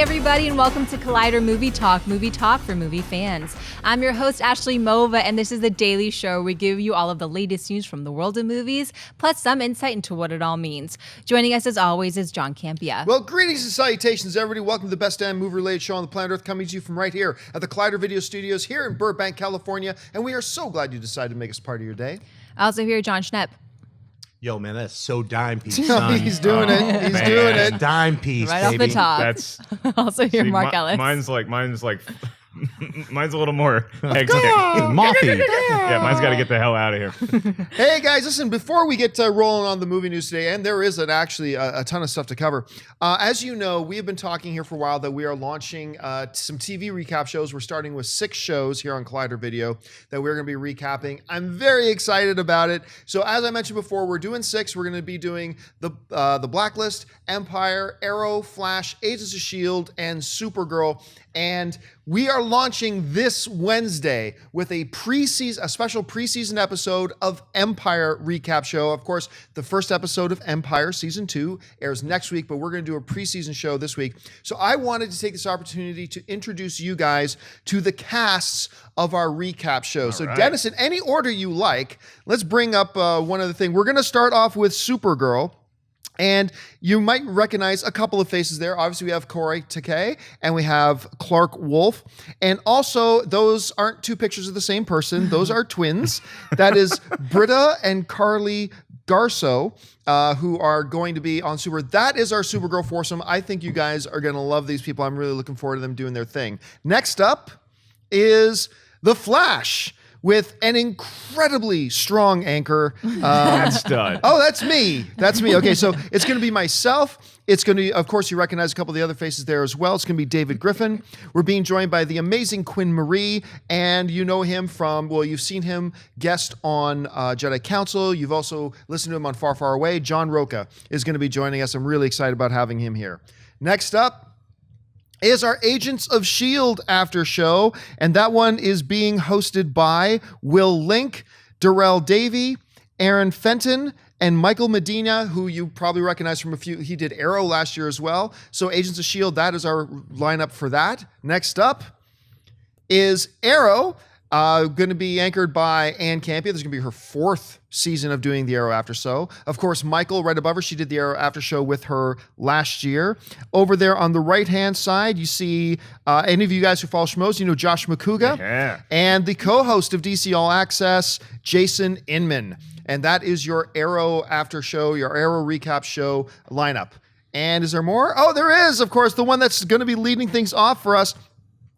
Hey everybody, and welcome to Collider Movie Talk for movie fans. I'm your host, Ashley Mova, and this is the daily show where we give you all of the latest news from the world of movies, plus some insight into what it all means. Joining us as always is Jon Campea. Well, greetings and salutations, everybody. Welcome to the best damn movie-related show on the planet Earth, coming to you from right here at the Collider Video Studios here in Burbank, California, and we are so glad you decided to make us part of your day. I also hear Jon Schnepp. Yo, man, that's so dime piece, son. He's doing it. He's doing it. Dime piece, Right baby. off the top. That's Also hear Mark Ellis. Mine's a little more hectic. Mothy. Yeah, mine's got to get the hell out of here. Hey, guys, listen, before we get rolling on the movie news today, and there is actually a ton of stuff to cover, as you know, we have been talking here for a while that we are launching some TV recap shows. We're starting with 6 shows here on Collider Video that we're going to be recapping. I'm very excited about it. So as I mentioned before, we're doing 6. We're going to be doing the Blacklist, Empire, Arrow, Flash, Agents of S.H.I.E.L.D., and Supergirl. And we are launching this Wednesday with a special preseason episode of Empire recap show. Of course, the first episode of Empire Season 2 airs next week, but we're going to do a preseason show this week. So I wanted to take this opportunity to introduce you guys to the casts of our recap show. So Dennis, in any order you like, let's bring up one other thing. We're going to start off with Supergirl. And you might recognize a couple of faces there. Obviously, we have Corey Takei and we have Clark Wolf. And also, those aren't 2 pictures of the same person. Those are twins. That is Britta and Carly Garso, who are going to be on Super. That is our Supergirl foursome. I think you guys are going to love these people. I'm really looking forward to them doing their thing. Next up is The Flash, with an incredibly strong anchor. That's done. Oh, that's me. That's me. Okay, so it's going to be myself. It's going to be, of course, you recognize a couple of the other faces there as well. It's going to be David Griffin. We're being joined by the amazing Quinn Marie, and you know him from, well, you've seen him guest on Jedi Council. You've also listened to him on Far, Far Away. John Roca is going to be joining us. I'm really excited about having him here. Next up is our Agents of S.H.I.E.L.D. after show, and that one is being hosted by Will Link, Darrell Davey, Aaron Fenton, and Michael Medina, who you probably recognize from he did Arrow last year as well. So Agents of S.H.I.E.L.D., that is our lineup for that. Next up is Arrow, going to be anchored by Ann Campea. This is going to be her 4th season of doing the Arrow After Show. Of course, Michael, right above her, she did the Arrow After Show with her last year. Over there on the right-hand side, you see any of you guys who follow Schmoes, you know Josh McCouga. Yeah. And the co-host of DC All Access, Jason Inman. And that is your Arrow After Show, your Arrow Recap Show lineup. And is there more? Oh, there is, of course, the one that's going to be leading things off for us,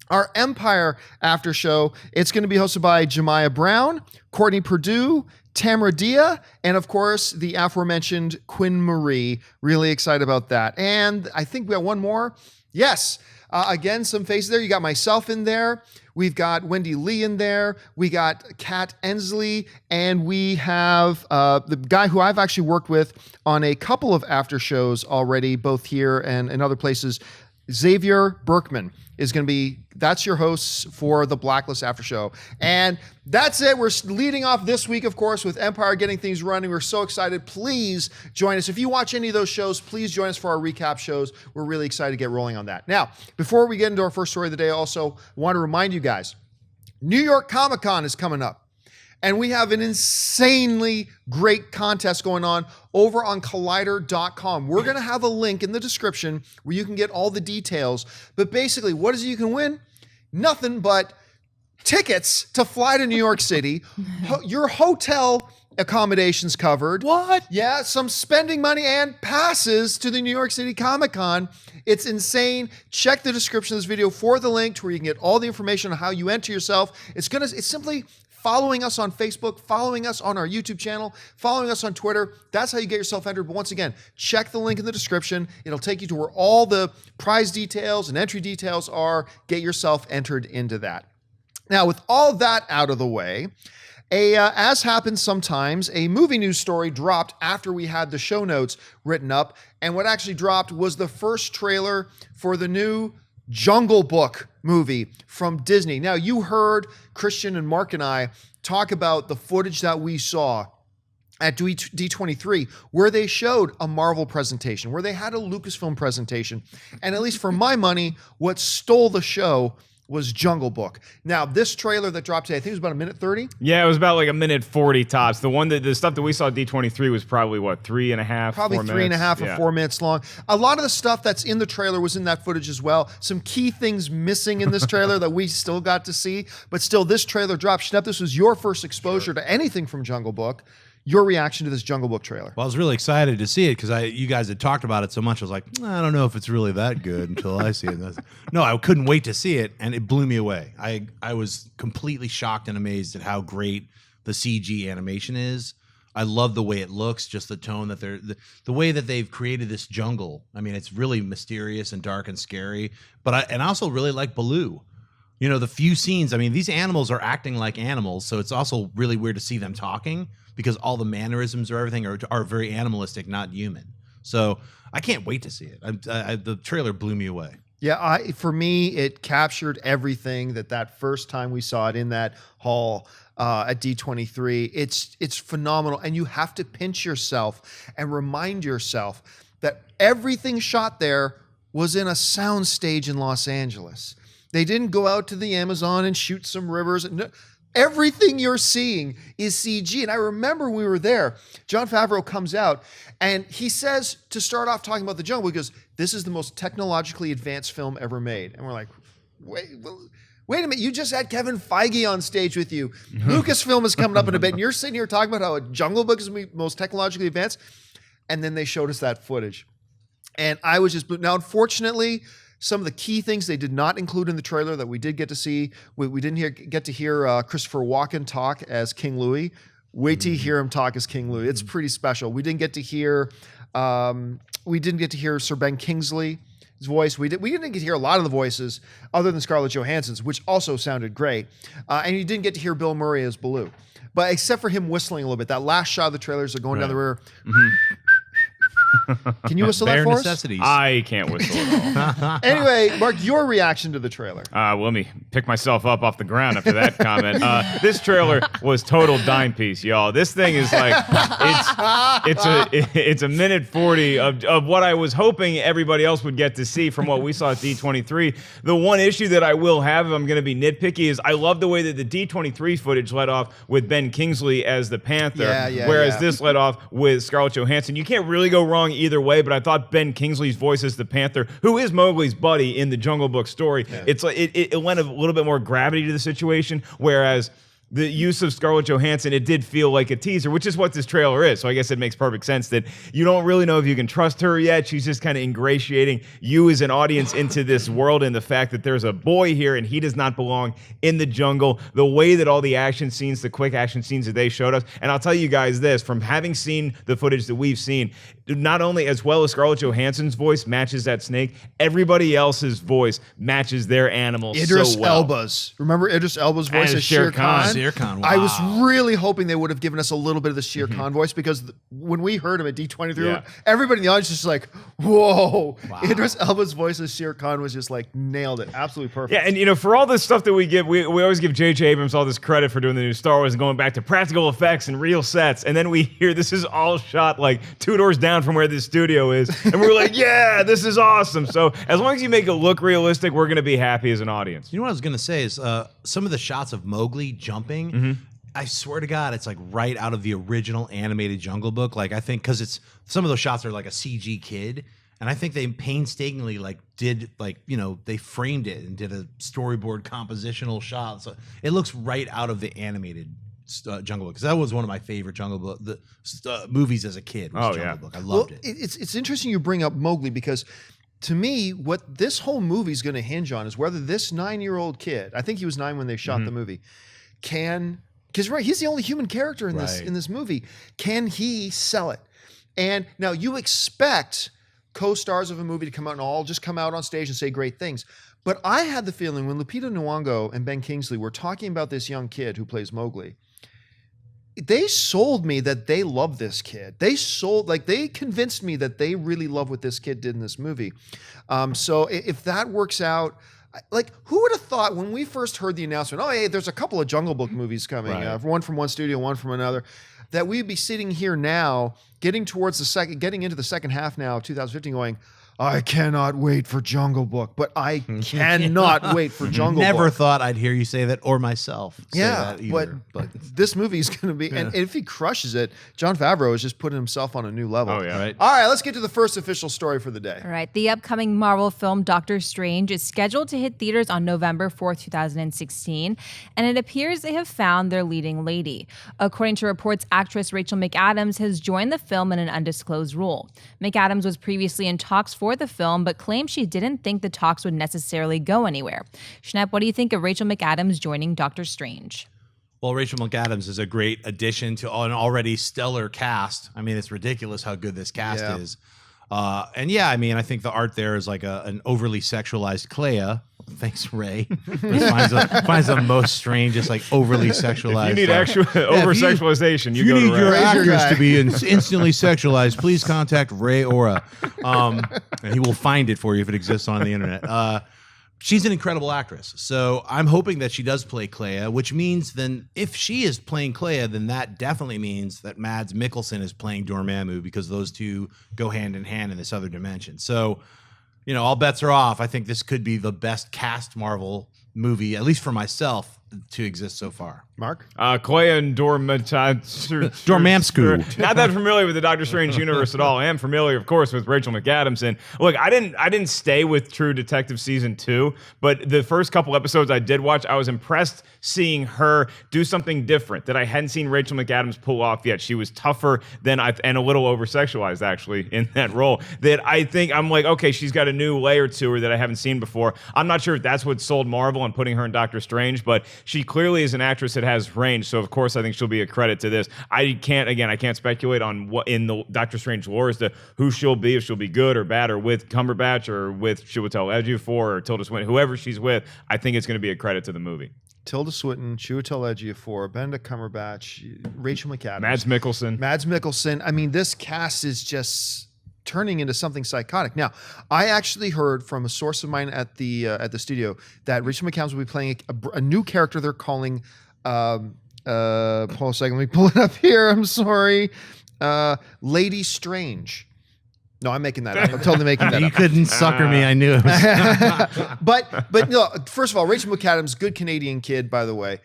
our Empire After Show. It's going to be hosted by Jemiah Brown, Courtney Perdue, Tamara Dia, and of course, the aforementioned Quinn Marie. Really excited about that. And I think we have one more. Yes. Again, some faces there. You got myself in there. We've got Wendy Lee in there. We got Kat Ensley. And we have the guy who I've actually worked with on a couple of after shows already, both here and in other places. Xavier Berkman is going to be, that's your hosts for the Blacklist after show. And that's it. We're leading off this week, of course, with Empire getting things running. We're so excited. Please join us. If you watch any of those shows, please join us for our recap shows. We're really excited to get rolling on that. Now, before we get into our first story of the day, I also want to remind you guys, New York Comic Con is coming up. And we have an insanely great contest going on over on Collider.com. We're going to have a link in the description where you can get all the details. But basically, what is it you can win? Nothing but tickets to fly to New York City, your hotel accommodations covered. What? Yeah, some spending money and passes to the New York City Comic Con. It's insane. Check the description of this video for the link to where you can get all the information on how you enter yourself. It's simply following us on Facebook, following us on our YouTube channel, following us on Twitter. That's how you get yourself entered. But once again, check the link in the description. It'll take you to where all the prize details and entry details are. Get yourself entered into that. Now, with all that out of the way, as happens sometimes, a movie news story dropped after we had the show notes written up. And what actually dropped was the first trailer for the new Jungle Book movie from Disney. Now, you heard Christian and Mark and I talk about the footage that we saw at D23, where they showed a Marvel presentation, where they had a Lucasfilm presentation. And at least for my money, what stole the show was Jungle Book. Now, this trailer that dropped today, I think it was about a minute 30. Yeah, it was about like a minute 40 tops. The stuff that we saw at D23 was probably what, 3.5, Probably 4 3.5 minutes? or 4 minutes long. A lot of the stuff that's in the trailer was in that footage as well. Some key things missing in this trailer that we still got to see, but still, this trailer dropped. Schnepp, this was your first exposure to anything from Jungle Book. Your reaction to this Jungle Book trailer? Well, I was really excited to see it because you guys had talked about it so much. I was like, I don't know if it's really that good until I see it. No, I couldn't wait to see it, and it blew me away. I was completely shocked and amazed at how great the CG animation is. I love the way it looks, just the tone that the way that they've created this jungle. I mean, it's really mysterious and dark and scary. But I also really like Baloo. You know, the few scenes. I mean, these animals are acting like animals, so it's also really weird to see them talking, because all the mannerisms or everything are very animalistic, not human. So I can't wait to see it. The trailer blew me away. Yeah, for me, it captured everything that first time we saw it in that hall at D23. It's phenomenal, and you have to pinch yourself and remind yourself that everything shot there was in a soundstage in Los Angeles. They didn't go out to the Amazon and shoot some rivers. No, everything you're seeing is CG. And I remember we were there. Jon Favreau comes out and he says, to start off talking about the jungle, he goes, "This is the most technologically advanced film ever made." And we're like, wait a minute, you just had Kevin Feige on stage with you. Lucasfilm is coming up in a bit, and you're sitting here talking about how a Jungle Book is the most technologically advanced. And then they showed us that footage. And I was just, now unfortunately, some of the key things they did not include in the trailer that we did get to see. We didn't get to hear Christopher Walken talk as King Louis. Wait till you hear him talk as King Louis. It's pretty special. We didn't get to hear Sir Ben Kingsley's voice. We didn't get to hear a lot of the voices other than Scarlett Johansson's, which also sounded great. And you didn't get to hear Bill Murray as Baloo. But except for him whistling a little bit, that last shot of the trailers are going down the river. Can you whistle that Bare for necessities. I can't whistle at all. Anyway, Mark, your reaction to the trailer. Well, let me pick myself up off the ground after that comment. This trailer was total dime piece, y'all. This thing is like it's a minute 40 of what I was hoping everybody else would get to see from what we saw at D23. The one issue that I will have, if I'm going to be nitpicky, is I love the way that the D23 footage led off with Ben Kingsley as the Panther, whereas this led off with Scarlett Johansson. You can't really go wrong either way, but I thought Ben Kingsley's voice as the Panther, who is Mowgli's buddy in the Jungle Book story, it's like it lent a little bit more gravity to the situation, whereas the use of Scarlett Johansson, it did feel like a teaser, which is what this trailer is. So I guess it makes perfect sense that you don't really know if you can trust her yet. She's just kind of ingratiating you as an audience into this world and the fact that there's a boy here and he does not belong in the jungle. The way that all the action scenes, the quick action scenes that they showed us, and I'll tell you guys this, from having seen the footage that we've seen, not only as well as Scarlett Johansson's voice matches that snake, everybody else's voice matches their animals Idris so well. Elba's. Remember Idris Elba's voice as Shere Khan? Shere Khan, wow. I was really hoping they would have given us a little bit of the Shere Khan voice, because when we heard him at D23, everybody in the audience was just like, whoa. Wow. Idris Elba's voice as Shere Khan was just like, nailed it. Absolutely perfect. Yeah, and you know, for all this stuff that we give, we always give J.J. Abrams all this credit for doing the new Star Wars and going back to practical effects and real sets, and then we hear this is all shot like 2 doors down from where this studio is, and we're like, yeah, this is awesome. So as long as you make it look realistic, we're going to be happy as an audience. You know what I was going to say is some of the shots of Mowgli jumping, I swear to God, it's like right out of the original animated Jungle Book. Like, I think because it's some of those shots are like a CG kid, and I think they painstakingly they framed it and did a storyboard compositional shot. So it looks right out of the animated Jungle Book, because that was one of my favorite Jungle Book movies as a kid. Was Jungle Book. I loved it. It's interesting you bring up Mowgli, because to me, what this whole movie is going to hinge on is whether this 9-year-old kid, I think he was 9 when they shot the movie, because he's the only human character in this movie. Can he sell it? And now you expect co-stars of a movie to come out and all just come out on stage and say great things. But I had the feeling when Lupita Nyong'o and Ben Kingsley were talking about this young kid who plays Mowgli, they sold me that they love this kid. They convinced me that they really love what this kid did in this movie. So if that works out, like, who would have thought when we first heard the announcement, oh, hey, there's a couple of Jungle Book movies coming, one from one studio, one from another, that we'd be sitting here now, getting into the second half now of 2015, going, I cannot wait for Jungle Book, but I cannot wait for Jungle Never Book. thought I'd hear you say that or myself say that either. But this movie is going to be, and if he crushes it, Jon Favreau is just putting himself on a new level. Oh, yeah. Right. All right, let's get to the first official story for the day. All right. The upcoming Marvel film Doctor Strange is scheduled to hit theaters on November 4th, 2016, and it appears they have found their leading lady. According to reports, actress Rachel McAdams has joined the film in an undisclosed role. McAdams was previously in talks for the film, but claimed she didn't think the talks would necessarily go anywhere. Schnepp, what do you think of Rachel McAdams joining Doctor Strange? Well, Rachel McAdams is a great addition to an already stellar cast. I mean, it's ridiculous how good this cast is. And yeah, I mean, I think the art there is like an overly sexualized Clea. Thanks, Ray. finds the most strange, just like overly sexualized. If you need actual over-sexualization, you go need to your Ray. actors to be instantly sexualized, please contact Ray Ora. And he will find it for you if it exists on the internet. She's an incredible actress. So I'm hoping that she does play Clea, which means then if she is playing Clea, then that definitely means that Mads Mikkelsen is playing Dormammu, because those two go hand in hand in this other dimension. So, you know, all bets are off. I think this could be the best cast Marvel movie, at least for myself, to exist so far. Mark? Clea and Dormammu. Not that familiar with the Doctor Strange universe at all. I am familiar, of course, with Rachel McAdams. And look, I didn't stay with True Detective season 2, but the first couple episodes I did watch, I was impressed seeing her do something different that I hadn't seen Rachel McAdams pull off yet. She was tougher than and a little over-sexualized actually in that role. That I think I'm like, okay, she's got a new layer to her that I haven't seen before. I'm not sure if that's what sold Marvel on putting her in Doctor Strange, but she clearly is an actress that has range. So of course I think she'll be a credit to this. I can't speculate on what in the Doctor Strange lore as to who she'll be, if she'll be good or bad, or with Cumberbatch or with Chiwetel Ejiofor or Tilda Swinton, whoever she's with. I think it's going to be a credit to the movie. Tilda Swinton, Chiwetel Ejiofor, Benedict Cumberbatch, Rachel McAdams. Mads Mikkelsen. I mean, this cast is just turning into something psychotic. Now, I actually heard from a source of mine at the studio that Rachel McAdams will be playing a new character they're calling, hold on a second, let me pull it up here, I'm sorry, Lady Strange. No, I'm making that up. I'm totally making that up. You couldn't sucker me. I knew it was. But no, first of all, Rachel McAdams, good Canadian kid, by the way.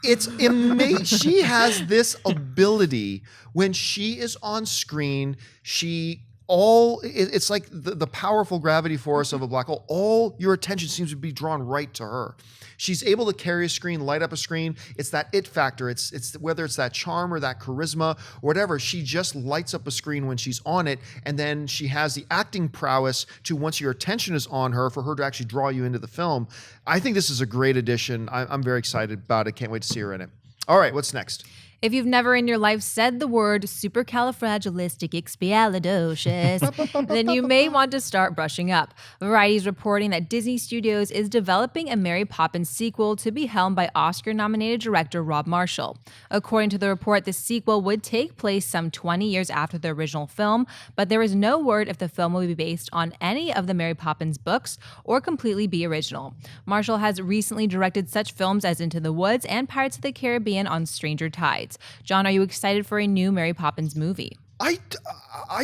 It's amazing. She has this ability when she is on screen. It's like the powerful gravity force of a black hole. All your attention seems to be drawn right to her. She's able to carry a screen, light up a screen. It's that it factor. It's whether it's that charm or that charisma or whatever. She just lights up a screen when she's on it, and then she has the acting prowess to, once your attention is on her, for her to actually draw you into the film. I think this is a great addition. I'm very excited about it. Can't wait to see her in it. All right, what's next? If you've never in your life said the word supercalifragilisticexpialidocious, then you may want to start brushing up. Variety is reporting that Disney Studios is developing a Mary Poppins sequel to be helmed by Oscar-nominated director Rob Marshall. According to the report, the sequel would take place some 20 years after the original film, but there is no word if the film will be based on any of the Mary Poppins books or completely be original. Marshall has recently directed such films as Into the Woods and Pirates of the Caribbean on Stranger Tides. John, are you excited for a new Mary Poppins movie? I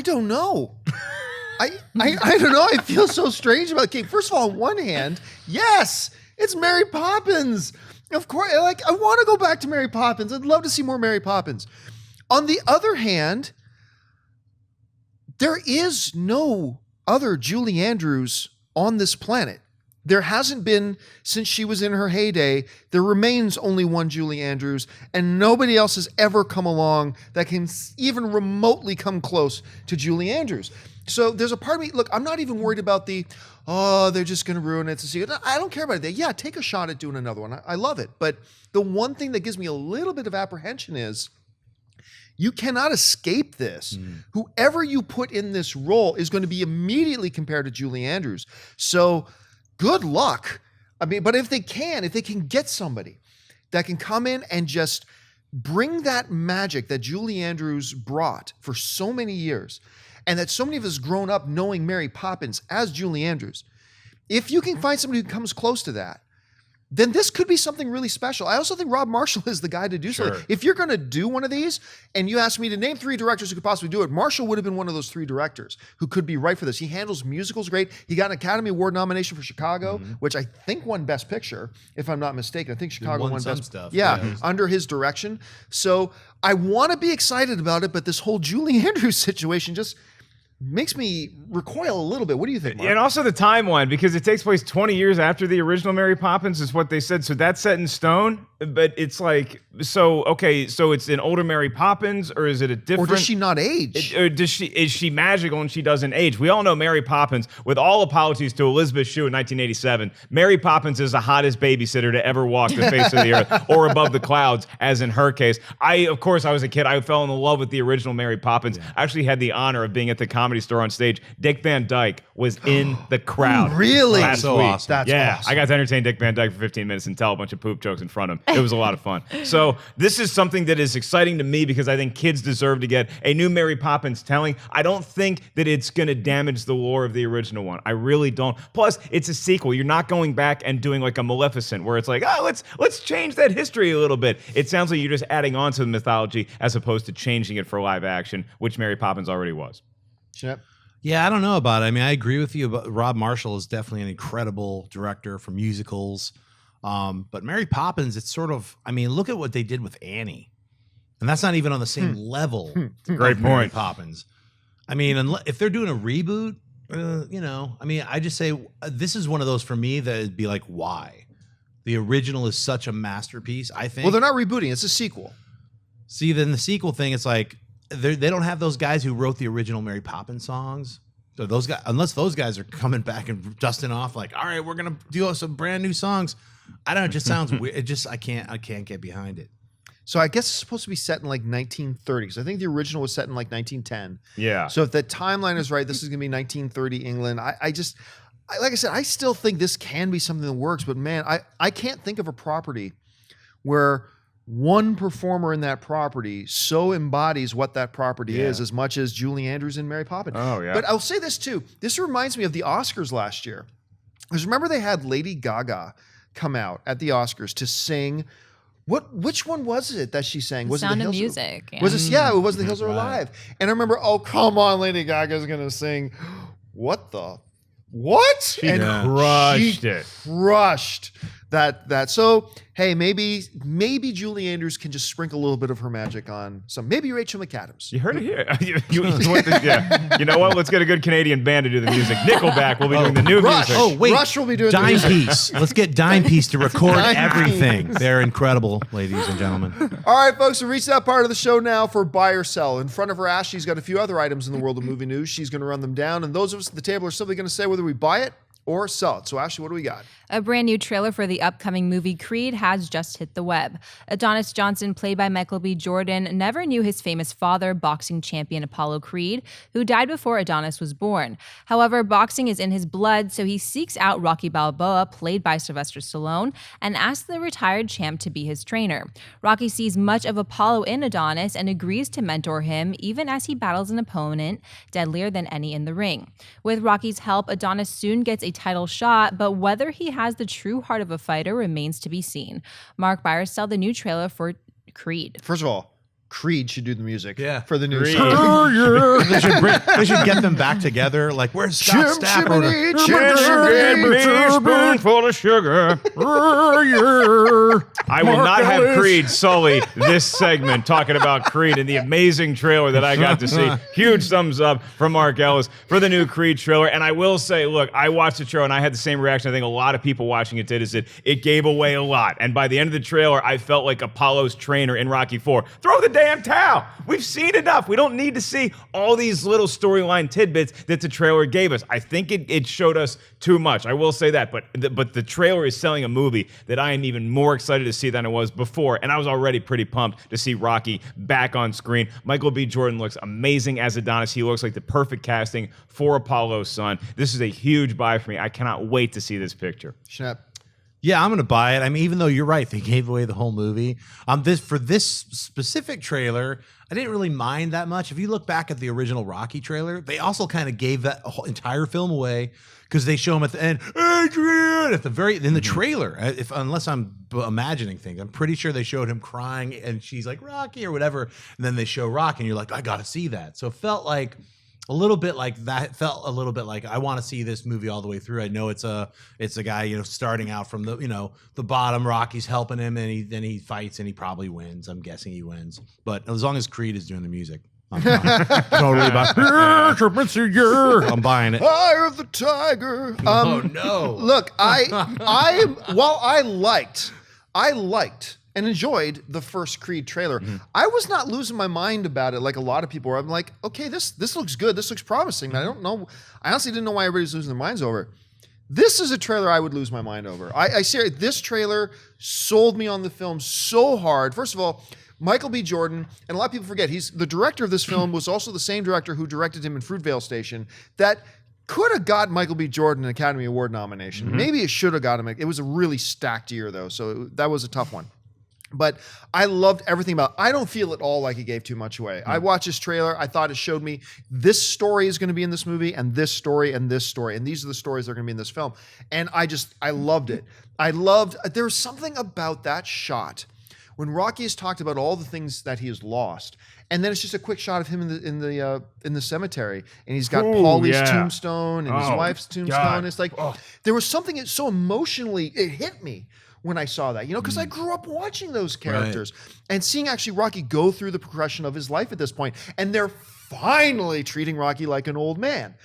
don't know. I don't know. I feel so strange about it. First of all, on one hand, yes, it's Mary Poppins. Of course, like, I want to go back to Mary Poppins. I'd love to see more Mary Poppins. On the other hand, there is no other Julie Andrews on this planet. There hasn't been since she was in her heyday. There remains only one Julie Andrews, and nobody else has ever come along that can even remotely come close to Julie Andrews. So there's a part of me, look, I'm not even worried about they're just going to ruin it. I don't care about it. Yeah, take a shot at doing another one. I love it. But the one thing that gives me a little bit of apprehension is you cannot escape this. Whoever you put in this role is going to be immediately compared to Julie Andrews. So good luck. I mean, but if they can get somebody that can come in and just bring that magic that Julie Andrews brought for so many years, and that so many of us grown up knowing Mary Poppins as Julie Andrews, if you can find somebody who comes close to that, then this could be something really special. I also think Rob Marshall is the guy to do something. If you're going to do one of these, and you ask me to name 3 directors who could possibly do it, Marshall would have been one of those 3 directors who could be right for this. He handles musicals great. He got an Academy Award nomination for Chicago, which I think won Best Picture, if I'm not mistaken. I think Chicago won some Best stuff. Yeah, under his direction. So I want to be excited about it, but this whole Julie Andrews situation just makes me recoil a little bit. What do you think, Mark? And also the timeline, because it takes place 20 years after the original Mary Poppins is what they said. So that's set in stone. But it's like, so it's an older Mary Poppins, or is it a different? Or does she not age? Or is she magical and she doesn't age? We all know Mary Poppins, with all apologies to Elizabeth Shue in 1987, Mary Poppins is the hottest babysitter to ever walk the face of the earth, or above the clouds, as in her case. Of course, I was a kid. I fell in love with the original Mary Poppins. Yeah. I actually had the honor of being at the Comedy Store on stage. Dick Van Dyke was in the crowd. Really? Last so week. awesome. That's awesome. I got to entertain Dick Van Dyke for 15 minutes and tell a bunch of poop jokes in front of him. It was a lot of fun. So this is something that is exciting to me because I think kids deserve to get a new Mary Poppins telling. I don't think that it's going to damage the lore of the original one. I really don't. Plus, it's a sequel. You're not going back and doing like a Maleficent where it's like, oh, let's change that history a little bit. It sounds like you're just adding on to the mythology as opposed to changing it for live action, which Mary Poppins already was. Schnepp? Yeah, I don't know about it. I mean, I agree with you, but Rob Marshall is definitely an incredible director for musicals. But Mary Poppins, it's sort of, I mean, look at what they did with Annie. And that's not even on the same level. Great Mary point. Poppins. I mean, if they're doing a reboot, I mean, I just say this is one of those for me that would be like, why? The original is such a masterpiece, I think. Well, they're not rebooting. It's a sequel. See, then the sequel thing, it's like, they don't have those guys who wrote the original Mary Poppins songs. So those guys, unless those guys are coming back and dusting off, like, all right, we're gonna do some brand new songs. I don't know. It just sounds weird. It just I can't get behind it. So I guess it's supposed to be set in like 1930s. I think the original was set in like 1910. Yeah. So if the timeline is right, this is gonna be 1930 England. Like I said, I still think this can be something that works. But man, I can't think of a property where one performer in that property so embodies what that property is as much as Julie Andrews and Mary Poppins. Oh, yeah. But I'll say this too. This reminds me of the Oscars last year. Because remember they had Lady Gaga come out at the Oscars to sing. Which one was it that she sang? Was Sound it the of Hills Music. Was it? Yeah, it was The Hills Are Right. Alive. And I remember, oh come on, Lady Gaga's gonna sing. What? She crushed it. Crushed that. So hey, maybe Julie Andrews can just sprinkle a little bit of her magic on some. Maybe Rachel McAdams. You heard it here. You know what? Let's get a good Canadian band to do the music. Nickelback will be doing the new Rush. music. Oh, wait. Rush will be doing the Dime music. Piece. Let's get Dime Piece to record Dime everything. Piece. They're incredible, ladies and gentlemen. All right, folks, we reached that part of the show now for buy or sell. In front of her, Ashley's got a few other items in the world of movie news. She's going to run them down, and those of us at the table are simply going to say whether we buy it or sell it. So, Ashley, what do we got? A brand new trailer for the upcoming movie Creed has just hit the web. Adonis Johnson, played by Michael B. Jordan, never knew his famous father, boxing champion Apollo Creed, who died before Adonis was born. However, boxing is in his blood, so he seeks out Rocky Balboa, played by Sylvester Stallone, and asks the retired champ to be his trainer. Rocky sees much of Apollo in Adonis and agrees to mentor him, even as he battles an opponent deadlier than any in the ring. With Rocky's help, Adonis soon gets a title shot, but whether he has the true heart of a fighter remains to be seen. Mark, buy or sell the new trailer for Creed. First of all, Creed should do the music Yeah. for the new Creed. song. They should get them back together. Like, where's Scott Stapp? Spoonful of sugar. I will not have Creed sully this segment talking about Creed and the amazing trailer that I got to see. Huge thumbs up from Mark Ellis for the new Creed trailer. And I will say, look, I watched the trailer and I had the same reaction I think a lot of people watching it did, is that it gave away a lot. And by the end of the trailer, I felt like Apollo's trainer in Rocky IV. Throw the damn towel. We've seen enough. We don't need to see all these little storyline tidbits that the trailer gave us. I think it showed us too much. I will say that. But the trailer is selling a movie that I am even more excited to see than I was before. And I was already pretty pumped to see Rocky back on screen. Michael B. Jordan looks amazing as Adonis. He looks like the perfect casting for Apollo's son. This is a huge buy for me. I cannot wait to see this picture. Schnepp. Yeah, I'm gonna buy it. I mean, even though you're right, they gave away the whole movie. For this specific trailer, I didn't really mind that much. If you look back at the original Rocky trailer, they also kind of gave that whole entire film away because they show him at the end, Adrian, at the very in the trailer. Unless I'm imagining things, I'm pretty sure they showed him crying, and she's like Rocky or whatever, and then they show Rocky, and you're like, I got to see that. So it felt like. A little bit like that. Felt a little bit like I want to see this movie all the way through. I know it's a guy starting out from the bottom. Rocky's helping him, and he fights and he probably wins. I'm guessing he wins, but as long as Creed is doing the music, I'm totally I'm buying it. Eye of the tiger. Oh no! Look, while I liked and enjoyed the first Creed trailer, I was not losing my mind about it like a lot of people were. I'm like, okay, this looks good. This looks promising. I don't know. I honestly didn't know why everybody's losing their minds over it. This is a trailer I would lose my mind over. I see this trailer sold me on the film so hard. First of all, Michael B. Jordan, and a lot of people forget, he's the director of this film, was also the same director who directed him in Fruitvale Station. That could have got Michael B. Jordan an Academy Award nomination. Maybe it should have got him. It was a really stacked year, though, so that was a tough one. But I loved everything about it. I don't feel at all like it gave too much away. I watched this trailer. I thought it showed me this story is going to be in this movie, and this story, and this story. And these are the stories that are going to be in this film. And I loved it. There's something about that shot when Rocky has talked about all the things that he has lost. And then it's just a quick shot of him in the cemetery, and he's got Paulie's tombstone and his wife's tombstone. It's like there was something so emotionally it hit me when I saw that, because I grew up watching those characters and seeing actually Rocky go through the progression of his life at this point, and they're finally treating Rocky like an old man,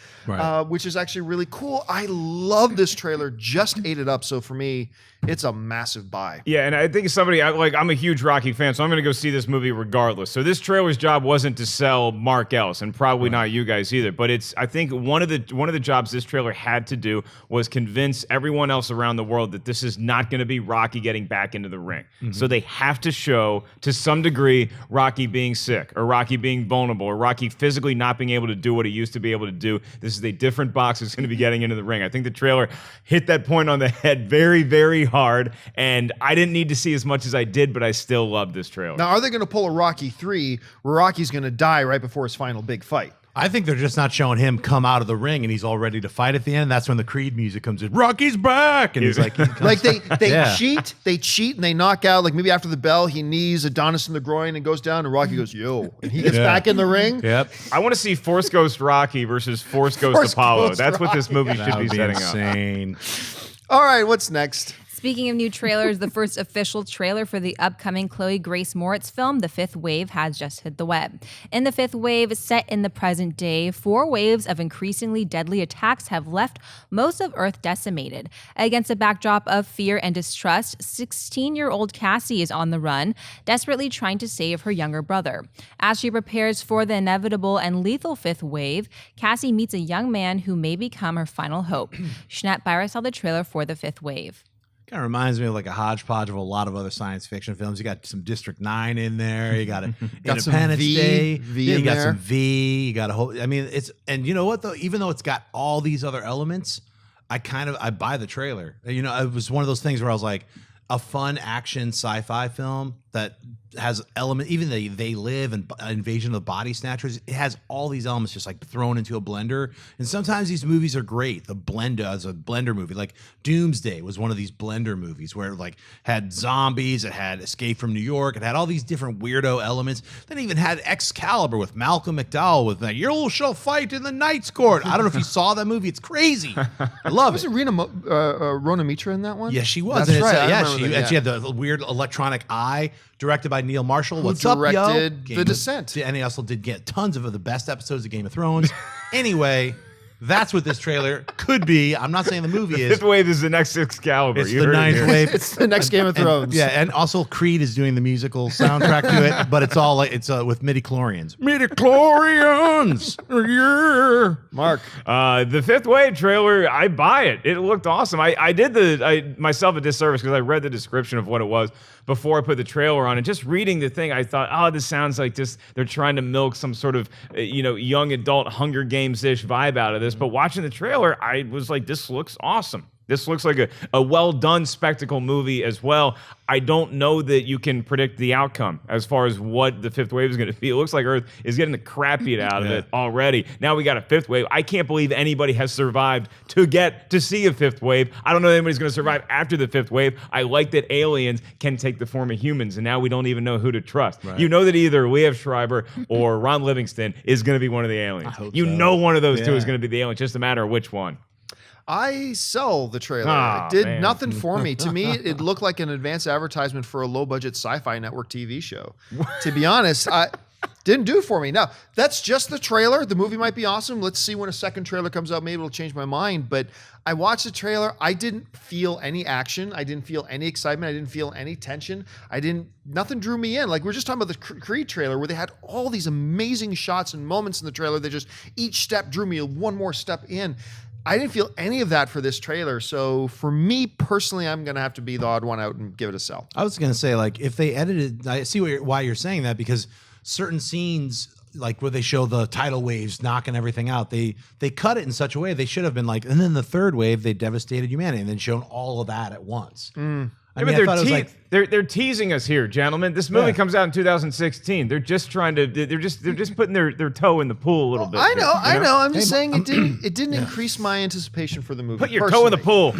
which is actually really cool. I love this trailer, just ate it up. So for me, it's a massive buy. Yeah, and I think I'm a huge Rocky fan, so I'm going to go see this movie regardless. So this trailer's job wasn't to sell Mark Ellis, and probably not you guys either. But I think one of the jobs this trailer had to do was convince everyone else around the world that this is not going to be Rocky getting back into the ring. So they have to show, to some degree, Rocky being sick, or Rocky being vulnerable, or Rocky physically not being able to do what he used to be able to do. This is a different box that's going to be getting into the ring. I think the trailer hit that point on the head very, very hard, and I didn't need to see as much as I did, but I still love this trailer. Now, are they going to pull a Rocky 3 where Rocky's going to die right before his final big fight? I think they're just not showing him come out of the ring and he's all ready to fight at the end. That's when the Creed music comes in. Rocky's back, and he's like, they cheat and they knock out. Like maybe after the bell, he knees Adonis in the groin and goes down, and Rocky goes, "Yo," and he gets back in the ring. Yep. I want to see Force Ghost Rocky versus Force Ghost Apollo. That's what this movie should be setting insane. All right, what's next? Speaking of new trailers, the first official trailer for the upcoming Chloe Grace Moritz film, The Fifth Wave, has just hit the web. In The Fifth Wave, set in the present day, 4 waves of increasingly deadly attacks have left most of Earth decimated. Against a backdrop of fear and distrust, 16-year-old Cassie is on the run, desperately trying to save her younger brother. As she prepares for the inevitable and lethal fifth wave, Cassie meets a young man who may become her final hope. Schnepp Byra saw the trailer for The Fifth Wave. Kind of reminds me of like a hodgepodge of a lot of other science fiction films. You got some District 9 in there. You got Independence Day. You got some V. You got a whole. I mean, and you know what though? Even though it's got all these other elements, I buy the trailer. It was one of those things where I was like, a fun action sci-fi film that has element, even They Live and Invasion of the Body Snatchers. It has all these elements just like thrown into a blender. And sometimes these movies are great. The Blender as a blender movie, like Doomsday was one of these blender movies where it like had zombies, it had Escape from New York, it had all these different weirdo elements. Then it even had Excalibur with Malcolm McDowell with like, you shall fight in the Knight's Court. I don't know if you saw that movie. It's crazy. I love it. Was Rona Mitra in that one? Yeah, she was. That's right. She had the weird electronic eye, directed by Neil Marshall. What's up, yo? Directed The Descent. And he also did get tons of the best episodes of Game of Thrones. Anyway, that's what this trailer could be. I'm not saying the movie is. Fifth Wave is the next Excalibur. It's the ninth wave. It's the next Game of Thrones. And also Creed is doing the musical soundtrack to it, but it's all like with midi-chlorians. Midi-chlorians! Yeah. Mark. The Fifth Wave trailer, I buy it. It looked awesome. I did myself a disservice because I read the description of what it was before I put the trailer on, and just reading the thing, I thought, this sounds like they're trying to milk some sort of, young adult Hunger Games-ish vibe out of this. But watching the trailer, I was like, this looks awesome. This looks like a well-done spectacle movie as well. I don't know that you can predict the outcome as far as what the fifth wave is going to be. It looks like Earth is getting the crap beat out of it already. Now we got a fifth wave. I can't believe anybody has survived to get to see a fifth wave. I don't know if anybody's going to survive after the fifth wave. I like that aliens can take the form of humans, and now we don't even know who to trust. Right. You know that either Liev Schreiber or Ron Livingston is going to be one of the aliens. You know one of those two is going to be the alien. It's just a matter of which one. I sell the trailer. It did nothing for me. To me, it looked like an advanced advertisement for a low-budget sci-fi network TV show. To be honest, I didn't do it for me. Now, that's just the trailer. The movie might be awesome. Let's see when a second trailer comes out. Maybe it'll change my mind. But I watched the trailer. I didn't feel any action. I didn't feel any excitement. I didn't feel any tension. Nothing drew me in. Like, we're just talking about the Creed trailer where they had all these amazing shots and moments in the trailer that just each step drew me one more step in. I didn't feel any of that for this trailer. So for me personally, I'm going to have to be the odd one out and give it a sell. I was going to say, like, if they edited, I see why you're saying that, because certain scenes, like where they show the tidal waves knocking everything out, they cut it in such a way they should have been like, and then the third wave, they devastated humanity, and then shown all of that at once. I mean, I thought it was like they're teasing us here, gentlemen. This movie comes out in 2016. They're just trying to they're just putting their toe in the pool a little bit. I know. I'm just saying it didn't increase my anticipation for the movie. Put your toe in the pool.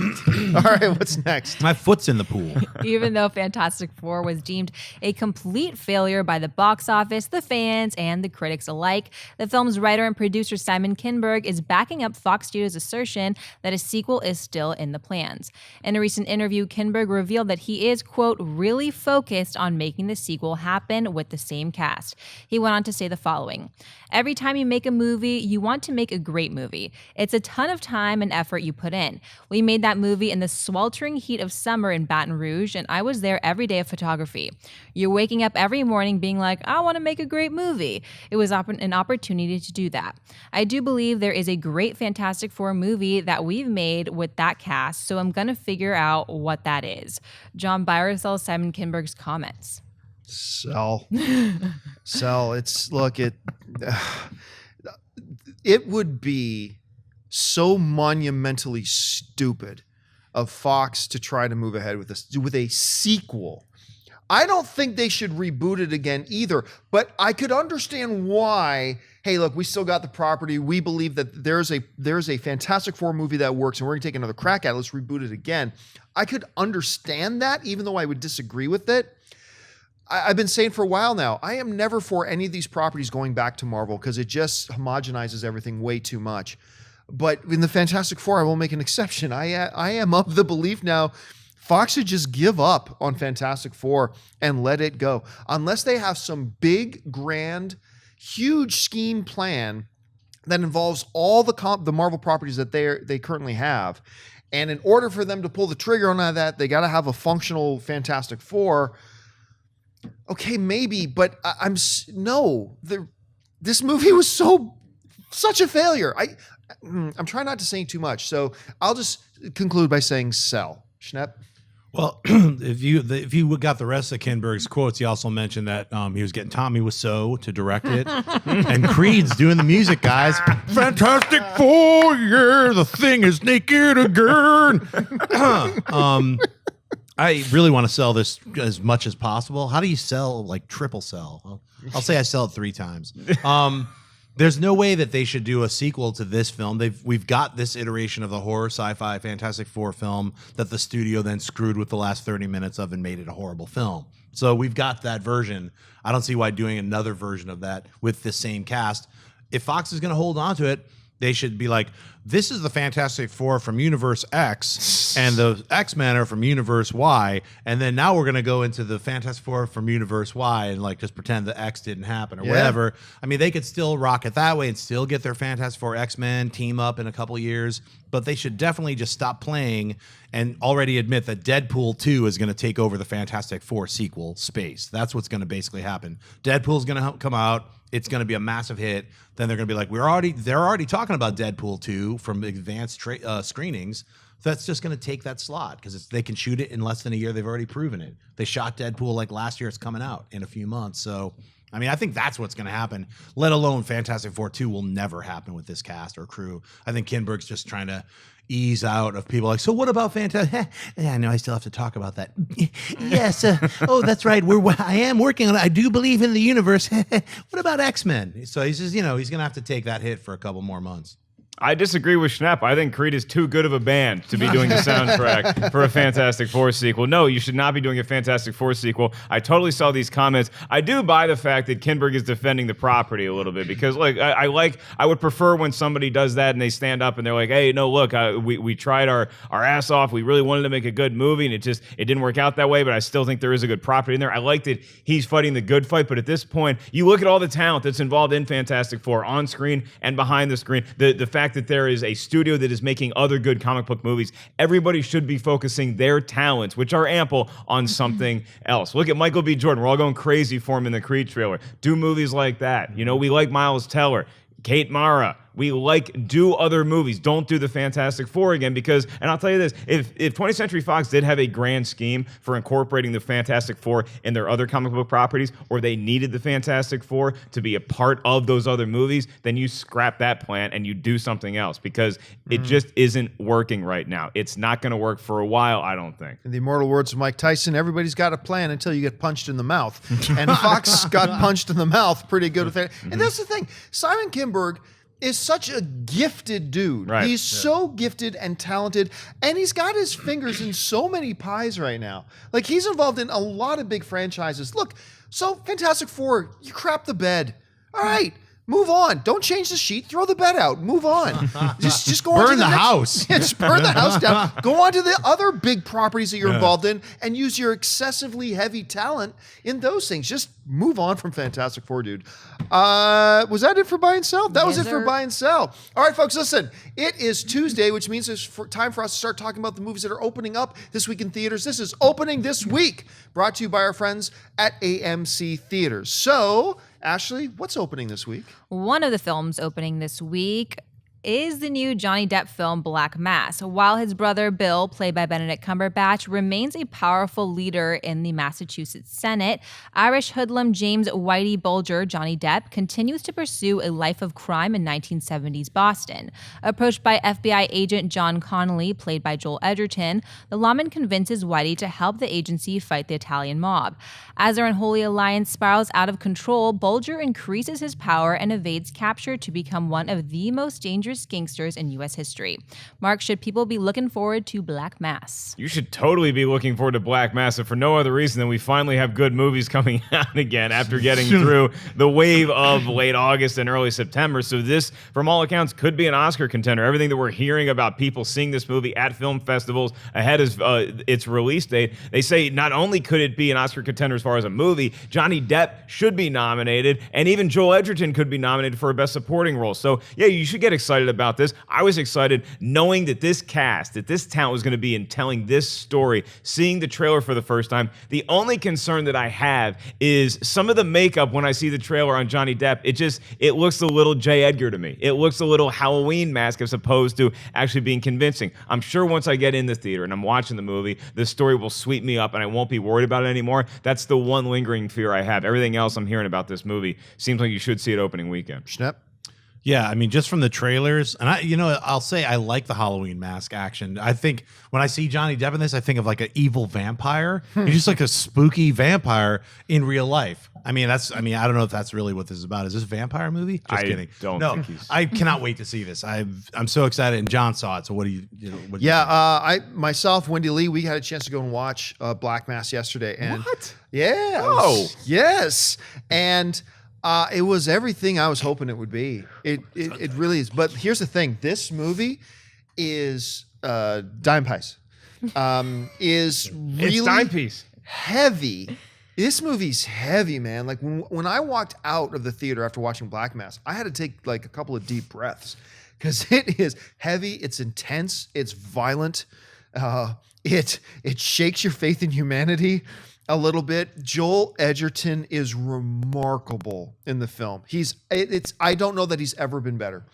All right, what's next? My foot's in the pool. Even though Fantastic Four was deemed a complete failure by the box office, the fans, and the critics alike, the film's writer and producer Simon Kinberg is backing up Fox Studios' assertion that a sequel is still in the plans. In a recent interview, Kinberg revealed that he is, quote, really focused on making the sequel happen with the same cast. He went on to say the following: every time you make a movie, you want to make a great movie. It's a ton of time and effort you put in. We made that movie in the sweltering heat of summer in Baton Rouge, and I was there every day of photography. You're waking up every morning being like, I want to make a great movie. It was an opportunity to do that. I do believe there is a great Fantastic Four movie that we've made with that cast, so I'm going to figure out what that is. John Byer sells Simon Kinberg's comments. Sell. It would be so monumentally stupid of Fox to try to move ahead with a sequel. I don't think they should reboot it again either, but I could understand why. Hey, look, we still got the property. We believe that there's a Fantastic Four movie that works, and we're going to take another crack at it. Let's reboot it again. I could understand that, even though I would disagree with it. I've been saying for a while now, I am never for any of these properties going back to Marvel because it just homogenizes everything way too much. But in the Fantastic Four, I will make an exception. I am of the belief now, Fox should just give up on Fantastic Four and let it go. Unless they have some big, grand, huge scheme plan that involves all the Marvel properties that they currently have. And in order for them to pull the trigger on that, they got to have a functional Fantastic Four. Okay, maybe, but this movie was such a failure. I'm trying not to say too much, so I'll just conclude by saying sell. Schnepp? Well, if you got the rest of Kinberg's quotes, he also mentioned that he was getting Tommy Wiseau to direct it, and Creed's doing the music, guys. Fantastic Four, yeah, the thing is naked again. I really want to sell this as much as possible. How do you sell, like, triple sell? I'll say I sell it 3 times. There's no way that they should do a sequel to this film. We've got this iteration of the horror sci-fi Fantastic Four film that the studio then screwed with the last 30 minutes of and made it a horrible film. So we've got that version. I don't see why doing another version of that with the same cast. If Fox is going to hold on to it, they should be like, this is the Fantastic Four from Universe X, and the X-Men are from Universe Y, and then now we're going to go into the Fantastic Four from Universe Y and like just pretend the X didn't happen or whatever. I mean, they could still rock it that way and still get their Fantastic Four X-Men team up in a couple years, but they should definitely just stop playing and already admit that Deadpool 2 is going to take over the Fantastic Four sequel space. That's what's going to basically happen. Deadpool's going to come out. It's going to be a massive hit. Then they're going to be like, they're already talking about Deadpool 2 from advanced screenings. That's just going to take that slot because they can shoot it in less than a year. They've already proven it. They shot Deadpool like last year. It's coming out in a few months. So I mean, I think that's what's going to happen, let alone Fantastic Four 2 will never happen with this cast or crew. I think Kinberg's just trying to ease out of people like, so what about Fantastic? Yeah, I know I still have to talk about that. Yes. Oh, that's right. I am working on it. I do believe in the universe. What about X-Men? So he's just, he's going to have to take that hit for a couple more months. I disagree with Schnepp. I think Creed is too good of a band to be doing the soundtrack for a Fantastic Four sequel. No, you should not be doing a Fantastic Four sequel. I totally saw these comments. I do buy the fact that Kinberg is defending the property a little bit because, I would prefer when somebody does that and they stand up and they're like, hey, no, look, we tried our ass off. We really wanted to make a good movie and it didn't work out that way, but I still think there is a good property in there. I like that he's fighting the good fight, but at this point, you look at all the talent that's involved in Fantastic Four on screen and behind the screen. The fact that there is a studio that is making other good comic book movies. Everybody should be focusing their talents, which are ample, on something else. Look at Michael B. Jordan. We're all going crazy for him in the Creed trailer. Do movies like that. We like Miles Teller, Kate Mara. We do other movies. Don't do the Fantastic Four again because, and I'll tell you this, if 20th Century Fox did have a grand scheme for incorporating the Fantastic Four in their other comic book properties, or they needed the Fantastic Four to be a part of those other movies, then you scrap that plan and you do something else because it just isn't working right now. It's not going to work for a while, I don't think. In the immortal words of Mike Tyson, everybody's got a plan until you get punched in the mouth. And Fox got punched in the mouth pretty good with that. And that's the thing. Simon Kinberg is such a gifted dude. Right. He's so gifted and talented, and he's got his fingers in so many pies right now. Like, he's involved in a lot of big franchises. Look, so Fantastic Four, you crap the bed. All right, move on. Don't change the sheet. Throw the bed out. Move on. Just go on to Burn the house. Yeah, just burn the house down. Go on to the other big properties that you're involved in and use your excessively heavy talent in those things. Just move on from Fantastic Four, dude. Was that it for buy and sell? That was it for buy and sell. All right, folks, listen. It is Tuesday, which means it's time for us to start talking about the movies that are opening up this week in theaters. This is Opening This Week, brought to you by our friends at AMC Theaters. So, Ashley, what's opening this week? One of the films opening this week is the new Johnny Depp film Black Mass. While his brother Bill, played by Benedict Cumberbatch, remains a powerful leader in the Massachusetts Senate, Irish hoodlum James Whitey Bulger, Johnny Depp, continues to pursue a life of crime in 1970s Boston. Approached by FBI agent John Connolly, played by Joel Edgerton, the lawman convinces Whitey to help the agency fight the Italian mob. As their unholy alliance spirals out of control, Bulger increases his power and evades capture to become one of the most dangerous gangsters in U.S. history. Mark, should people be looking forward to Black Mass? You should totally be looking forward to Black Mass, if for no other reason than we finally have good movies coming out again after getting through the wave of late August and early September. So this, from all accounts, could be an Oscar contender. Everything that we're hearing about people seeing this movie at film festivals ahead of its release date, they say not only could it be an Oscar contender as far as a movie, Johnny Depp should be nominated, and even Joel Edgerton could be nominated for a Best Supporting Role. So yeah, you should get excited about this. I was excited knowing that this cast, that this talent was going to be in telling this story, seeing the trailer for the first time. The only concern that I have is some of the makeup when I see the trailer on Johnny Depp. It looks a little J. Edgar to me. It looks a little Halloween mask as opposed to actually being convincing. I'm sure once I get in the theater and I'm watching the movie, the story will sweep me up and I won't be worried about it anymore. That's the one lingering fear I have. Everything else I'm hearing about this movie seems like you should see it opening weekend. Schnepp? Yeah, I mean, just from the trailers, and I'll say I like the Halloween mask action. I think when I see Johnny Depp in this, I think of like an evil vampire. He's just like a spooky vampire in real life. I don't know if that's really what this is about. Is this a vampire movie? Just kidding. I cannot wait to see this. I'm so excited, and John saw it. So what do you? I myself, Wendy Lee, we had a chance to go and watch Black Mass yesterday. And What? Yeah. Oh. Yes. And it was everything I was hoping it would be. It really is. But here's the thing: this movie is dime piece. Is really It's dime piece. heavy. This movie's heavy, man. Like when I walked out of the theater after watching Black Mass, I had to take like a couple of deep breaths because it is heavy. It's intense. It's violent. It shakes your faith in humanity a little bit. Joel Edgerton is remarkable in the film. I don't know that he's ever been better.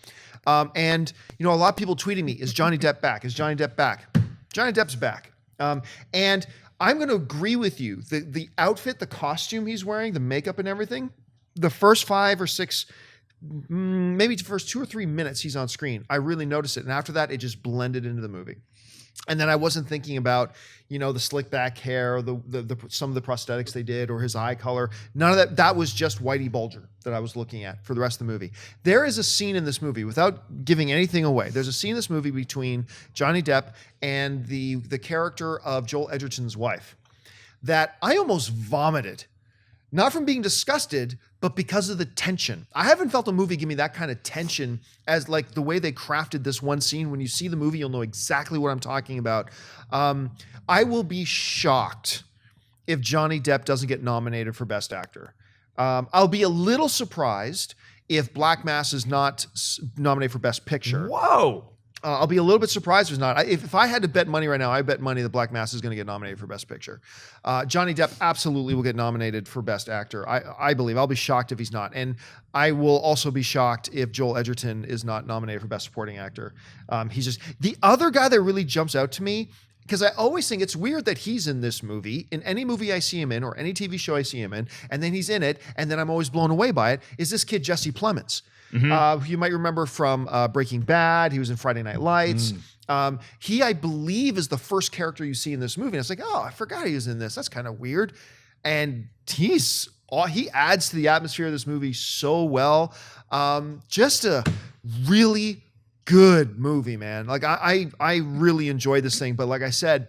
And a lot of people tweeting me, is Johnny Depp back? Is Johnny Depp back? Johnny Depp's back. And I'm going to agree with you. The outfit, the costume he's wearing, the makeup and everything, the first 5 or 6, maybe the first 2 or 3 minutes he's on screen, I really noticed it. And after that, it just blended into the movie. And then I wasn't thinking about, the slick back hair, the some of the prosthetics they did, or his eye color. None of that. That was just Whitey Bulger that I was looking at for the rest of the movie. There is a scene in this movie, without giving anything away, there's a scene in this movie between Johnny Depp and the character of Joel Edgerton's wife that I almost vomited. Not from being disgusted, but because of the tension. I haven't felt a movie give me that kind of tension as like the way they crafted this one scene. When you see the movie, you'll know exactly what I'm talking about. I will be shocked if Johnny Depp doesn't get nominated for Best Actor. I'll be a little surprised if Black Mass is not nominated for Best Picture. Whoa. I'll be a little bit surprised if it's not. If I had to bet money right now, I bet money that Black Mass is going to get nominated for Best Picture. Johnny Depp absolutely will get nominated for Best Actor. I believe. I'll be shocked if he's not. And I will also be shocked if Joel Edgerton is not nominated for Best Supporting Actor. He's just the other guy that really jumps out to me, because I always think it's weird that he's in this movie, in any movie I see him in or any TV show I see him in, and then he's in it, and then I'm always blown away by it, is this kid Jesse Plemons. Who you might remember from Breaking Bad. He was in Friday Night Lights. He, I believe, is the first character you see in this movie. And it's like, oh, I forgot he was in this. That's kind of weird. And he adds to the atmosphere of this movie so well. Just a really good movie, man. Like I really enjoyed this thing. But like I said,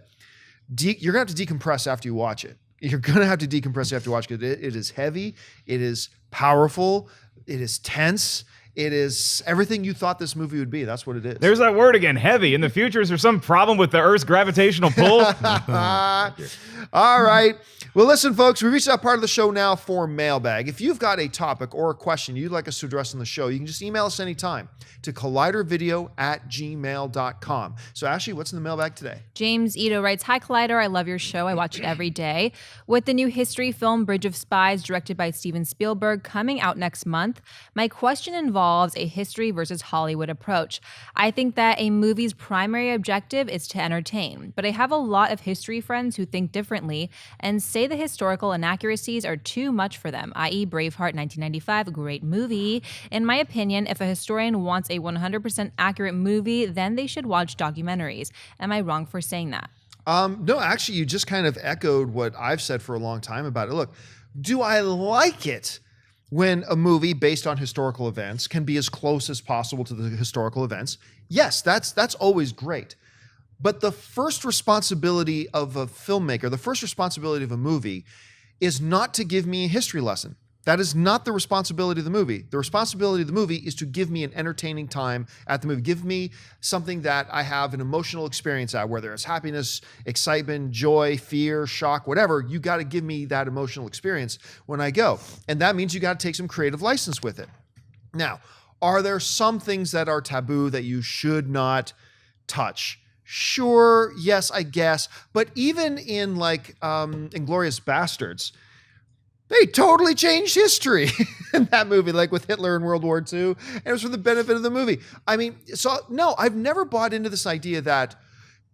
you're going to have to decompress after you watch it. You're going to have to decompress after you watch it. It is heavy. It is powerful. It is tense. It is everything you thought this movie would be. That's what it is. There's that word again, heavy. In the future, is there some problem with the Earth's gravitational pull? All right. Well, listen, folks, we reached that part of the show now for mailbag. If you've got a topic or a question you'd like us to address on the show, you can just email us anytime to collidervideo@gmail.com. So, Ashley, what's in the mailbag today? James Ito writes, "Hi, Collider. I love your show. I watch it every day. With the new history film Bridge of Spies, directed by Steven Spielberg, coming out next month, my question involves a history versus Hollywood approach. I think that a movie's primary objective is to entertain, but I have a lot of history friends who think differently and say the historical inaccuracies are too much for them, i.e. Braveheart 1995, a great movie. In my opinion, if a historian wants a 100% accurate movie, then they should watch documentaries. Am I wrong for saying that?" No, actually, you just kind of echoed what I've said for a long time about it. Look, do I like it when a movie based on historical events can be as close as possible to the historical events? Yes, that's always great. But the first responsibility of a filmmaker, the first responsibility of a movie is not to give me a history lesson. That is not the responsibility of the movie. The responsibility of the movie is to give me an entertaining time at the movie. Give me something that I have an emotional experience at, whether it's happiness, excitement, joy, fear, shock, whatever. You got to give me that emotional experience when I go. And that means you got to take some creative license with it. Now, are there some things that are taboo that you should not touch? Sure, yes, I guess. But even in like Inglourious Bastards, they totally changed history in that movie, like with Hitler in World War II. And it was for the benefit of the movie. I mean, so no, I've never bought into this idea that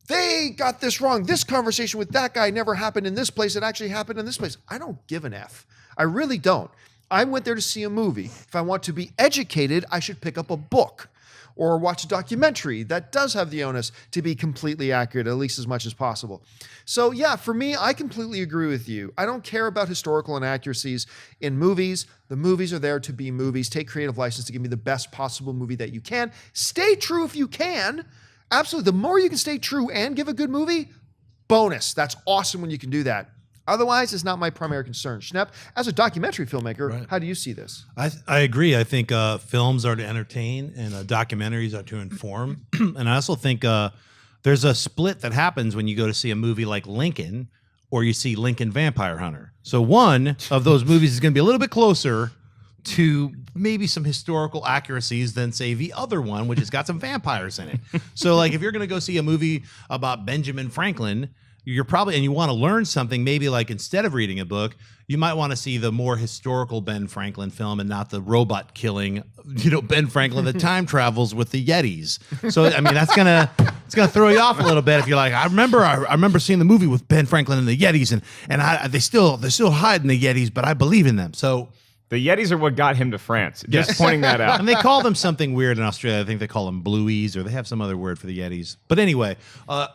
they got this wrong. This conversation with that guy never happened in this place. It actually happened in this place. I don't give an F. I really don't. I went there to see a movie. If I want to be educated, I should pick up a book or watch a documentary that does have the onus to be completely accurate, at least as much as possible. So yeah, for me, I completely agree with you. I don't care about historical inaccuracies in movies. The movies are there to be movies. Take creative license to give me the best possible movie that you can. Stay true if you can. Absolutely. The more you can stay true and give a good movie, bonus. That's awesome when you can do that. Otherwise, it's not my primary concern. Schnepp, as a documentary filmmaker, Right. How do you see this? I agree. I think films are to entertain and documentaries are to inform. And I also think there's a split that happens when you go to see a movie like Lincoln or you see Lincoln Vampire Hunter. So one of those movies is going to be a little bit closer to maybe some historical accuracies than, say, the other one, which has got some vampires in it. So like if you're going to go see a movie about Benjamin Franklin, you're probably, and you want to learn something, maybe like instead of reading a book, you might want to see the more historical Ben Franklin film and not the robot killing, Ben Franklin that time travels with the Yetis. So, I mean, it's gonna throw you off a little bit if you're like, I remember seeing the movie with Ben Franklin and the Yetis and they're still hiding the Yetis, but I believe in them. So The Yetis are what got him to France. Just pointing that out. And they call them something weird in Australia. I think they call them blueies, or they have some other word for the Yetis. But anyway,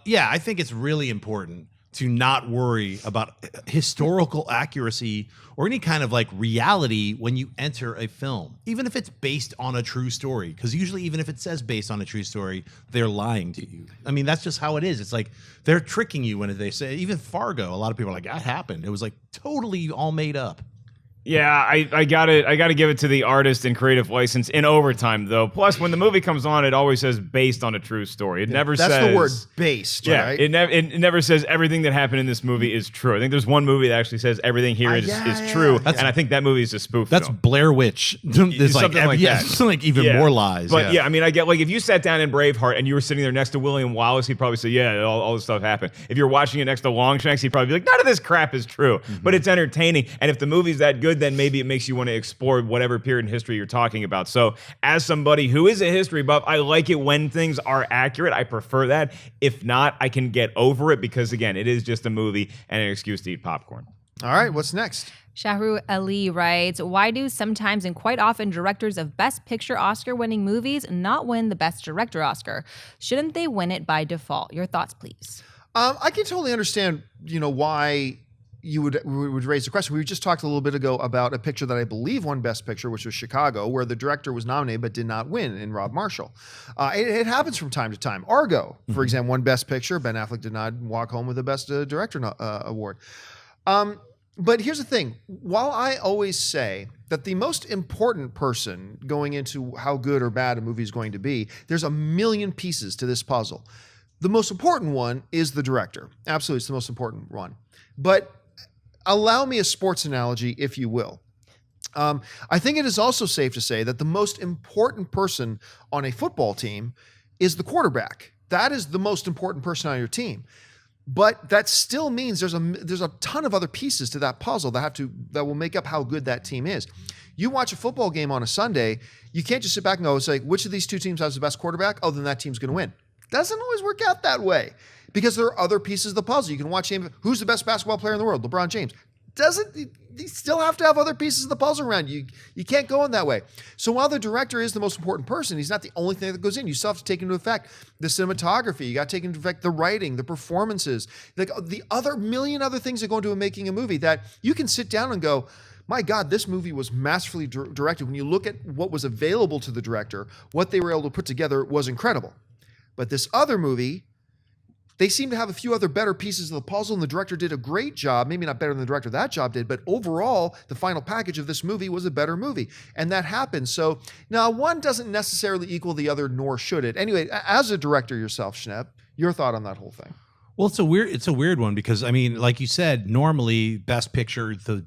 yeah, I think it's really important to not worry about historical accuracy or any kind of like reality when you enter a film, even if it's based on a true story. Because usually, even if it says based on a true story, they're lying to you. I mean, that's just how it is. It's like they're tricking you when they say, even Fargo, a lot of people are like, that happened. It was like totally all made up. Yeah, I gotta give it to the artist and creative license in overtime though. Plus, when the movie comes on, it always says based on a true story. It never says that's the word based. Yeah, right? it never says everything that happened in this movie is true. I think there's one movie that actually says everything here is true, and I think that movie is a spoof. That's film. Blair Witch. There's Something like that. It's like even more lies. But yeah, I mean, I get like if you sat down in Braveheart and you were sitting there next to William Wallace, he'd probably say, yeah, all this stuff happened. If you're watching it next to Longshanks, he'd probably be like, none of this crap is true. But it's entertaining, and if the movie's that good, then maybe it makes you want to explore whatever period in history you're talking about. So as somebody who is a history buff, I like it when things are accurate. I prefer that. If not, I can get over it because, again, it is just a movie and an excuse to eat popcorn. All right, what's next? Shahru Ali writes, why do sometimes and quite often directors of Best Picture Oscar-winning movies not win the Best Director Oscar? Shouldn't they win it by default? Your thoughts, please. I can totally understand, why you would raise the question. We just talked a little bit ago about a picture that I believe won Best Picture, which was Chicago, where the director was nominated but did not win in Rob Marshall. It happens from time to time. Argo, for example, won Best Picture. Ben Affleck did not walk home with the Best Director award. But here's the thing. While I always say that the most important person going into how good or bad a movie is going to be, there's a million pieces to this puzzle. The most important one is the director. Absolutely, it's the most important one. But allow me a sports analogy, if you will. I think it is also safe to say that the most important person on a football team is the quarterback. That is the most important person on your team. But that still means there's a ton of other pieces to that puzzle that will make up how good that team is. You watch a football game on a Sunday, you can't just sit back and go, say, which of these two teams has the best quarterback? Oh, then that team's going to win. Doesn't always work out that way because there are other pieces of the puzzle. You can watch him. Who's the best basketball player in the world? LeBron James. You still have to have other pieces of the puzzle around you. You can't go in that way. So while the director is the most important person, he's not the only thing that goes in. You still have to take into effect the cinematography. You got to take into effect the writing, the performances, the other million other things that go into making a movie that you can sit down and go, my God, this movie was masterfully directed. When you look at what was available to the director, what they were able to put together was incredible. But this other movie, they seem to have a few other better pieces of the puzzle, and the director did a great job, maybe not better than the director that job did, but overall, the final package of this movie was a better movie. And that happens. So now one doesn't necessarily equal the other, nor should it. Anyway, as a director yourself, Schnepp, your thought on that whole thing? Well, it's a weird one because, I mean, like you said, normally Best Picture, the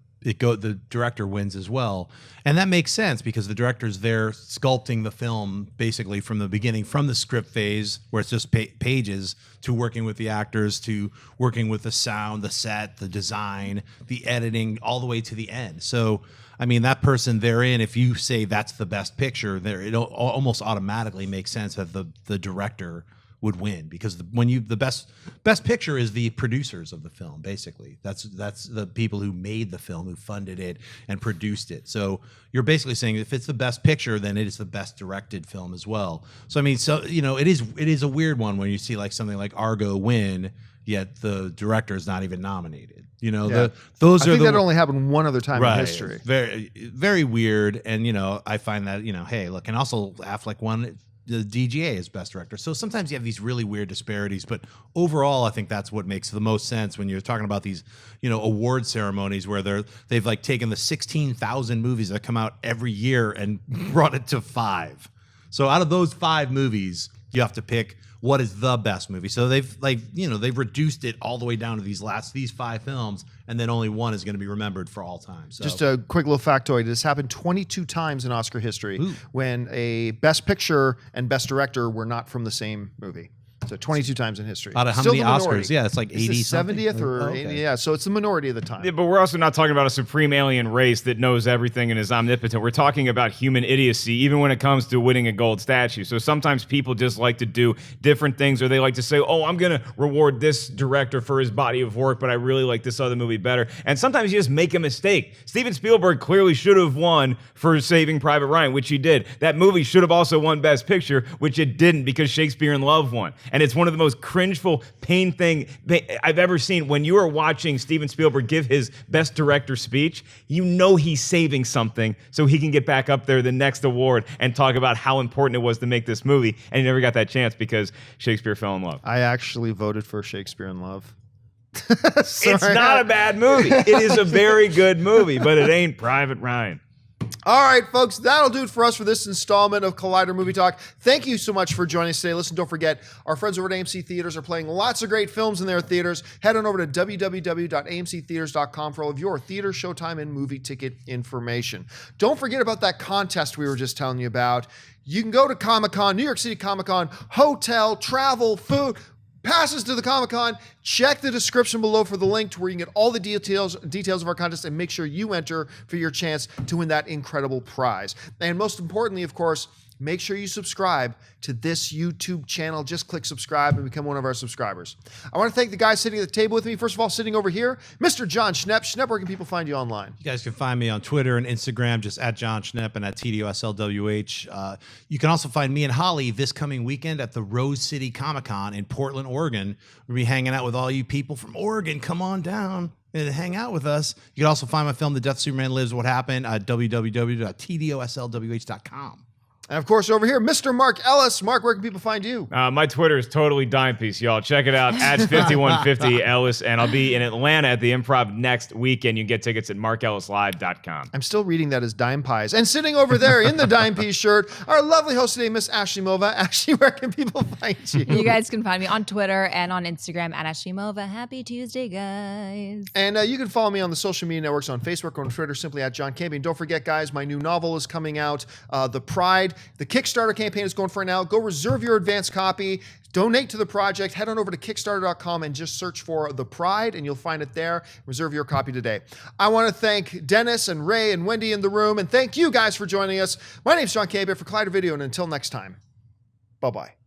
director wins as well. And that makes sense because the director's there sculpting the film basically from the beginning, from the script phase where it's just pages, to working with the actors, to working with the sound, the set, the design, the editing, all the way to the end. So, I mean, that person therein, if you say that's the best picture, it almost automatically makes sense that the director would win because the best picture is the producers of the film. Basically, that's the people who made the film, who funded it and produced it. So you're basically saying if it's the best picture, then it is the best directed film as well. So I mean, it is a weird one when you see like something like Argo win, yet the director is not even nominated. I think that only happened one other time in history. Very, very weird. And I find that hey, look, and also Affleck won the DGA as best director. So sometimes you have these really weird disparities, but overall, I think that's what makes the most sense when you're talking about these, award ceremonies where they've like taken the 16,000 movies that come out every year and brought it to 5. So out of those 5 movies, you have to pick what is the best movie. So they've they've reduced it all the way down to these 5 films, and then only one is going to be remembered for all time. So just a quick little factoid. This happened 22 times in Oscar history when a Best Picture and Best Director were not from the same movie. So 22 times in history. Out of how Still many the minority. Oscars? Yeah, it's like 80 It's the 70th something. or Oh, okay. 80, yeah. So it's the minority of the time. Yeah, but we're also not talking about a supreme alien race that knows everything and is omnipotent. We're talking about human idiocy, even when it comes to winning a gold statue. So sometimes people just like to do different things, or they like to say, oh, I'm going to reward this director for his body of work, but I really like this other movie better. And sometimes you just make a mistake. Steven Spielberg clearly should have won for Saving Private Ryan, which he did. That movie should have also won Best Picture, which it didn't because Shakespeare in Love won. And it's one of the most cringeful pain thing I've ever seen. When you are watching Steven Spielberg give his Best Director speech, you know he's saving something so he can get back up there the next award and talk about how important it was to make this movie. And he never got that chance because Shakespeare fell in love. I actually voted for Shakespeare in Love. It's not a bad movie. It is a very good movie, but it ain't Private Ryan. All right, folks, that'll do it for us for this installment of Collider Movie Talk. Thank you so much for joining us today. Listen, don't forget, our friends over at AMC Theaters are playing lots of great films in their theaters. Head on over to www.amctheaters.com for all of your theater, showtime, and movie ticket information. Don't forget about that contest we were just telling you about. You can go to Comic-Con, New York City Comic-Con, hotel, travel, food, passes to the Comic-Con. Check the description below for the link to where you can get all the details of our contest and make sure you enter for your chance to win that incredible prize. And most importantly, of course, make sure you subscribe to this YouTube channel. Just click subscribe and become one of our subscribers. I want to thank the guys sitting at the table with me. First of all, sitting over here, Mr. Jon Schnepp. Schnepp, where can people find you online? You guys can find me on Twitter and Instagram, just at Jon Schnepp and at TDOSLWH. You can also find me and Holly this coming weekend at the Rose City Comic-Con in Portland, Oregon. We'll be hanging out with all you people from Oregon. Come on down and hang out with us. You can also find my film, The Death Superman Lives, What Happened, at www.tdoslwh.com. And of course, over here, Mr. Mark Ellis. Mark, where can people find you? My Twitter is totally dime piece, y'all. Check it out at 5150 Ellis, and I'll be in Atlanta at the Improv next weekend. You can get tickets at markellislive.com. I'm still reading that as Dime Pies. And sitting over there in the Dime Piece shirt, our lovely host today, Miss Ashley Mova. Ashley, where can people find you? You guys can find me on Twitter and on Instagram at Ashley Mova. Happy Tuesday, guys. And you can follow me on the social media networks on Facebook or on Twitter, simply at Jon Campea. And don't forget, guys, my new novel is coming out, The Pride. The Kickstarter campaign is going for now. Go reserve your advance copy. Donate to the project. Head on over to Kickstarter.com and just search for The Pride, and you'll find it there. Reserve your copy today. I want to thank Dennis and Ray and Wendy in the room, and thank you guys for joining us. My name's Jon Campea for Collider Video, and until next time, bye-bye.